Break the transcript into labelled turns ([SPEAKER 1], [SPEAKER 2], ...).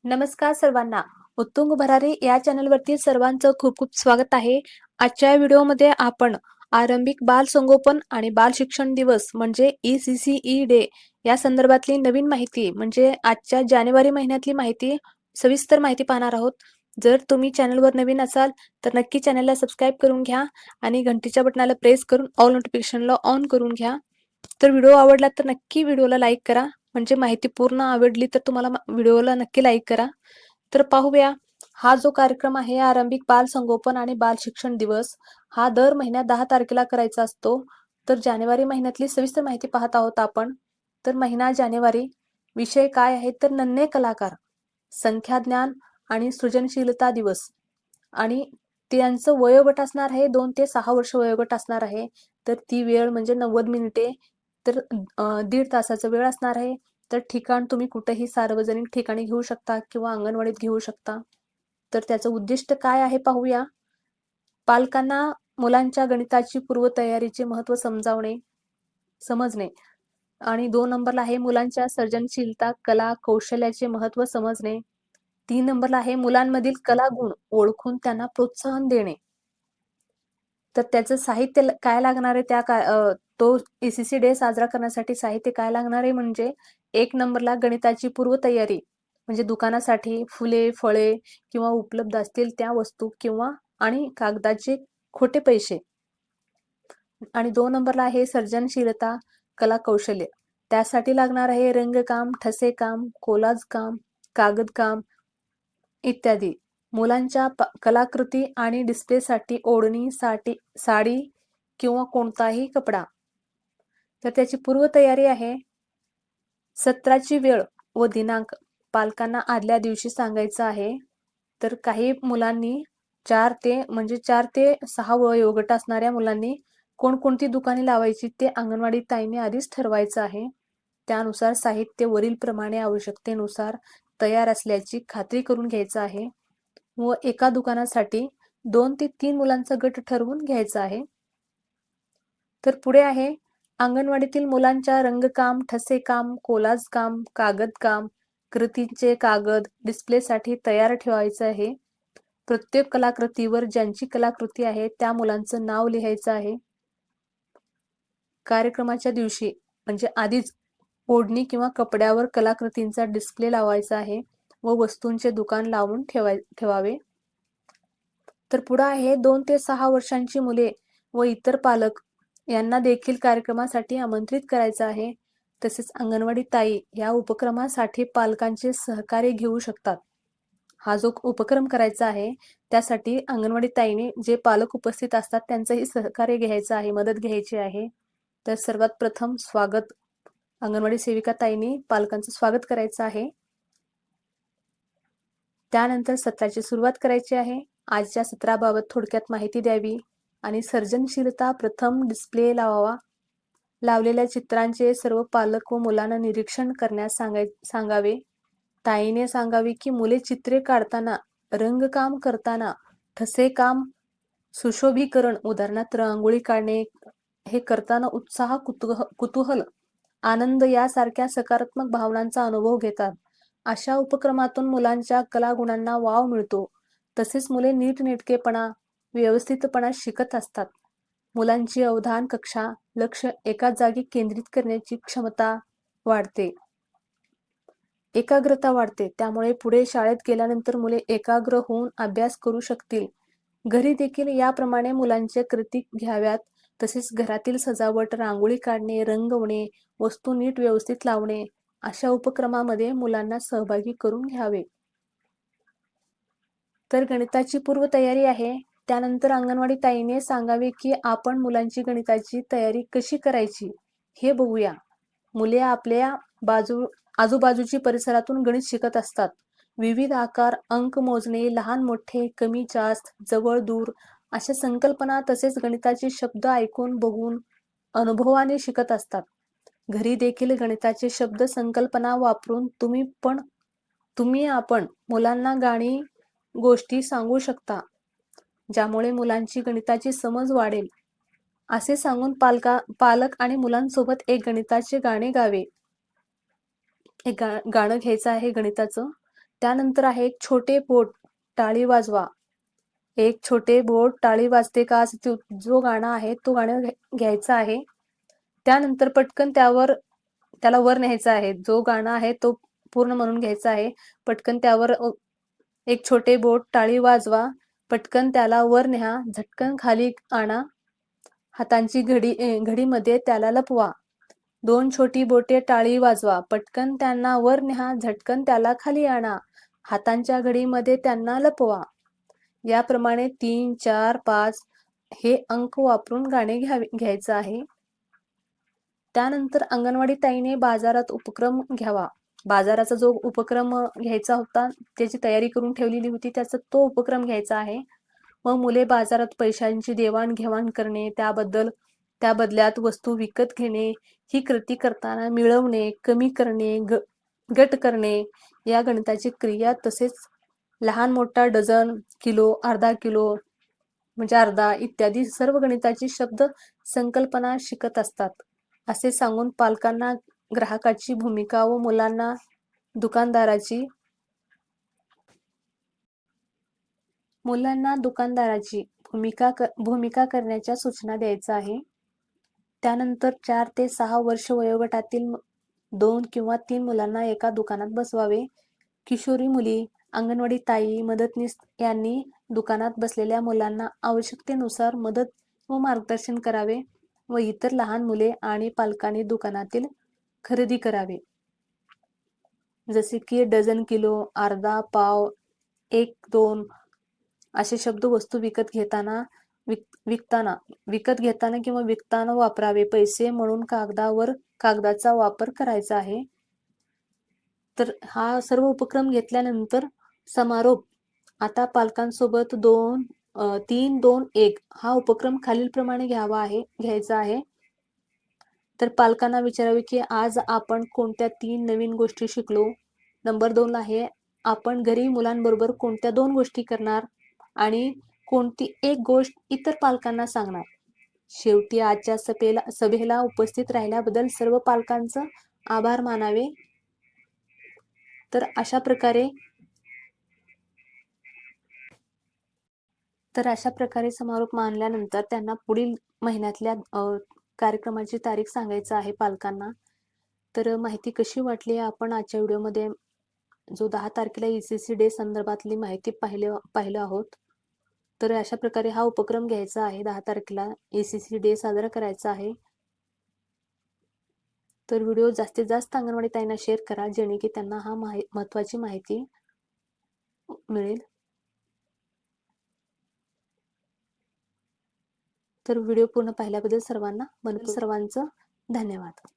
[SPEAKER 1] नमस्कार सर्वांना. उत्तुंग भरारी या चॅनलवरती सर्वांचं खूप खूप स्वागत आहे. आजच्या व्हिडिओमध्ये आपण आरंभिक बाल संगोपन आणि बाल शिक्षण दिवस म्हणजे ECCE डे या संदर्भातली नवीन माहिती म्हणजे आजच्या जानेवारी महिन्यातली माहिती सविस्तर माहिती पाहणार आहोत. जर तुम्ही चॅनलवर नवीन असाल तर नक्की चॅनलला सबस्क्राईब करून घ्या आणि घंटीच्या बटनाला प्रेस करून ऑल नोटिफिकेशनला ऑन करून घ्या. तर व्हिडिओ आवडला तर नक्की व्हिडिओला लाईक करा. म्हणजे माहिती पूर्ण आवडली तर तुम्हाला व्हिडिओला नक्की लाईक करा. तर पाहूया, हा जो कार्यक्रम आहे आरंभिक बाल संगोपन आणि बाल शिक्षण दिवस हा दर महिन्यात 10 तारखेला करायचा असतो. तर जानेवारी महिन्यातली सविस्तर माहिती पाहत आहोत आपण. तर महिना जानेवारी, विषय काय आहे तर नन्हे कलाकार, संख्याज्ञान आणि सृजनशीलता दिवस. आणि त्यांचं वयोगट असणार आहे 2 ते 6 वर्ष वयोगट असणार आहे. तर ती वेळ म्हणजे 90 मिनिटे. तर 1.5 तासाचा वेळ असणार आहे. तर ठिकाण तुम्ही कुठेही सार्वजनिक ठिकाणी घेऊ शकता किंवा अंगणवाडीत घेऊ शकता. तर त्याचं उद्दिष्ट काय आहे पाहूया. पालकांना मुलांच्या गणिताची पूर्वतयारीचे महत्त्व समजणे. आणि 2 नंबरला आहे मुलांच्या सर्जनशीलता, कला, कौशल्याचे महत्त्व समजणे. 3 नंबरला आहे मुलांमधील कला गुण ओळखून त्यांना प्रोत्साहन देणे. तर त्याचं साहित्य काय लागणार आहे तो ECC डे साजरा करण्यासाठी साहित्य काय लागणार आहे म्हणजे 1 नंबरला गणिताची पूर्वतयारी म्हणजे दुकानासाठी फुले, फळे किंवा उपलब्ध असतील त्या वस्तू किंवा आणि कागदाचे खोटे पैसे. आणि 2 नंबरला आहे सर्जनशीलता, कला, कौशल्य. त्यासाठी लागणार आहे रंगकाम, ठसेकाम, कोलाज काम, कागदकाम इत्यादी. मुलांच्या कलाकृती आणि डिस्प्लेसाठी ओढणी, साडी किंवा कोणताही कपडा. तर त्याची पूर्वतयारी आहे. सत्राची वेळ व दिनांक पालकांना आदल्या दिवशी सांगायचं आहे. तर काही मुलांनी 4 ते 6 वयोगट असणाऱ्या मुलांनी कोणकोणती दुकाने लावायची ते अंगणवाडी ताईंनी आधीच ठरवायचं आहे. त्यानुसार साहित्य वरीलप्रमाणे आवश्यकतेनुसार तयार असल्याची खात्री करून घ्यायचं आहे व एका दुकानासाठी 2 ते 3 मुलांचा गट ठरवून घ्यायचा आहे. तर पुढे आहे अंगणवाडीतील मुलांच्या रंगकाम, ठसेकाम, कोलाज काम, कागदकाम, कृतींचे कागद डिस्प्लेसाठी तयार ठेवायचं आहे. प्रत्येक कलाकृतीवर ज्यांची कलाकृती आहे त्या मुलांचं नाव लिहायचं आहे. कार्यक्रमाच्या दिवशी म्हणजे आधीच ओढणी किंवा कपड्यावर कलाकृतींचा डिस्प्ले लावायचा आहे व वस्तूंचे दुकान लावून ठेवावे. तर पुढे आहे 2 ते 6 वर्षांची मुले व इतर पालक यांना देखील कार्यक्रमासाठी आमंत्रित करायचं आहे. तसेच अंगणवाडी ताई या उपक्रमासाठी पालकांचे सहकार्य घेऊ शकतात. हा जो उपक्रम करायचा आहे त्यासाठी अंगणवाडी ताईने जे पालक उपस्थित असतात त्यांचंही सहकार्य घ्यायचं आहे, मदत घ्यायची आहे. तर सर्वात प्रथम स्वागत अंगणवाडी सेविका ताईंनी पालकांचं स्वागत करायचं आहे. त्यानंतर सत्राची सुरुवात करायची आहे. आजच्या सत्राबाबत थोडक्यात माहिती द्यावी आणि सर्जनशीलता प्रथम डिस्प्ले लावावा. लावलेल्या चित्रांचे सर्व पालक व मुलांना निरीक्षण करण्यास सांगावे. ताईने सांगावे की मुले चित्रे काढताना, रंगकाम करताना, ठसेकाम, सुशोभीकरण उदाहरणार्थ रांगोळी काढणे हे करताना उत्साह, कुतूहल, आनंद यासारख्या सकारात्मक भावनांचा अनुभव घेतात. अशा उपक्रमातून मुलांच्या कलागुणांना वाव मिळतो. तसेच मुले नीटनेटकेपणा, व्यवस्थितपणा शिकत असतात. मुलांची अवधान कक्षा, लक्ष एकाच जागी केंद्रित करण्याची क्षमता वाढते. एकाग्रता वाढते. त्यामुळे पुढे शाळेत गेल्यानंतर मुले एकाग्र होऊन अभ्यास करू शकतील. घरी देखील याप्रमाणे मुलांच्या कृती घ्याव्यात. तसेच घरातील सजावट, रांगोळी काढणे, रंगवणे, वस्तू नीट व्यवस्थित लावणे अशा उपक्रमामध्ये मुलांना सहभागी करून घ्यावे. तर गणिताची पूर्वतयारी आहे. त्यानंतर अंगणवाडी ताईने सांगावे की आपण मुलांची गणिताची तयारी कशी करायची हे बघूया. मुले आपल्या आजूबाजूची परिसरातून गणित शिकत असतात. विविध आकार, अंक मोजणे, लहान मोठे, कमी जास्त, जवळ दूर अशा संकल्पना तसेच गणिताचे शब्द ऐकून, बघून, अनुभवाने शिकत असतात. घरी देखील गणिताचे शब्द, संकल्पना वापरून आपण मुलांना गाणी, गोष्टी सांगू शकता, ज्यामुळे मुलांची गणिताची समज वाढेल. असे सांगून पालक आणि मुलांसोबत एक गणिताचे गाणे गावे. एक गाणं घ्यायचं आहे गणिताचं. त्यानंतर आहे छोटे बोट टाळी वाजवा. एक छोटे बोट टाळी वाजते का असं जो गाणं आहे तो गाणं घ्यायचं आहे. त्यानंतर पटकन त्याला वर न्यायचं आहे. जो गाणं आहे तो पूर्ण म्हणून घ्यायचा आहे. पटकन त्यावर एक छोटे बोट टाळी वाजवा, पटकन त्याला वर न्या, झटकन खाली आणा, हातांची घडीमध्ये त्याला लपवा. दोन छोटी बोटे टाळी वाजवा, पटकन त्यांना वर न्या, झटकन त्याला खाली आणा, हातांच्या घडीमध्ये त्यांना लपवा. याप्रमाणे 3, 4, 5 हे अंक वापरून गाणे घ्यायचं आहे. त्यानंतर अंगणवाडी ताईने बाजारात उपक्रम घ्यावा. बाजाराचा जो उपक्रम घ्यायचा होता त्याची तयारी करून ठेवलेली होती, त्याचा तो उपक्रम घ्यायचा आहे. मग मुले बाजारात पैशांची देवाणघेवाण करणे, त्या बदल्यात वस्तू विकत घेणे, ही कृती करताना मिळवणे, कमी करणे, गट करणे या गणिताची क्रिया, तसेच लहान मोठा डझन, किलो, अर्धा किलो म्हणजे अर्धा इत्यादी सर्व गणिताची शब्द संकल्पना शिकत असतात. असे सांगून पालकांना ग्राहकाची भूमिका व मुलांना दुकानदाराची भूमिका करण्याच्या सूचना द्यायच्या आहे. त्यानंतर 4 ते 6 वर्ष वयोगटातील 2 किंवा 3 मुलांना एका दुकानात बसवावे. किशोरी मुली, अंगणवाडी ताई, मदतनीस यांनी दुकानात बसलेल्या मुलांना आवश्यकतेनुसार मदत व मार्गदर्शन करावे व इतर लहान मुले आणि पालकांनी दुकानातील खरेदी करावे. जसे की डझन, किलो, अर्धा, पाव, 1, 2 असे शब्द वस्तू विकत घेताना किंवा विकताना वापरावे. पैसे म्हणून कागदाचा वापर करायचा आहे. तर हा सर्व उपक्रम घेतल्यानंतर समारोप. आता पालकांसोबत 3, 2, 1 हा उपक्रम खालीलप्रमाणे घ्यायचा आहे. तर पालकांना विचारावे की आज आपण कोणत्या 3 नवीन गोष्टी शिकलो. नंबर 2 आहे आपण घरी मुलांबरोबर कोणत्या 2 गोष्टी करणार आणि कोणती एक गोष्ट इतर पालकांना सांगणार. शेवटी आजच्या सभेला उपस्थित राहिल्याबद्दल सर्व पालकांचं आभार मानावे. तर अशा प्रकारे समारोप मानल्यानंतर त्यांना पुढील महिन्यातल्या कार्यक्रमाची तारीख सांगायचं आहे पालकांना. तर माहिती कशी वाटली आपण आजच्या व्हिडिओमध्ये जो 10 तारखेला ECC डे संदर्भातली माहिती पाहिलं आहोत. तर अशा प्रकारे हा उपक्रम घ्यायचा आहे. 10 तारखेला ECC डे साजरा करायचा आहे. तर व्हिडिओ जास्तीत जास्त अंगणवाडी ताईंना शेअर करा, जेणे की त्यांना हा महत्त्वाची माहिती मिळेल. तर व्हिडिओ पूर्ण पाहिल्याबद्दल सर्वांचं धन्यवाद.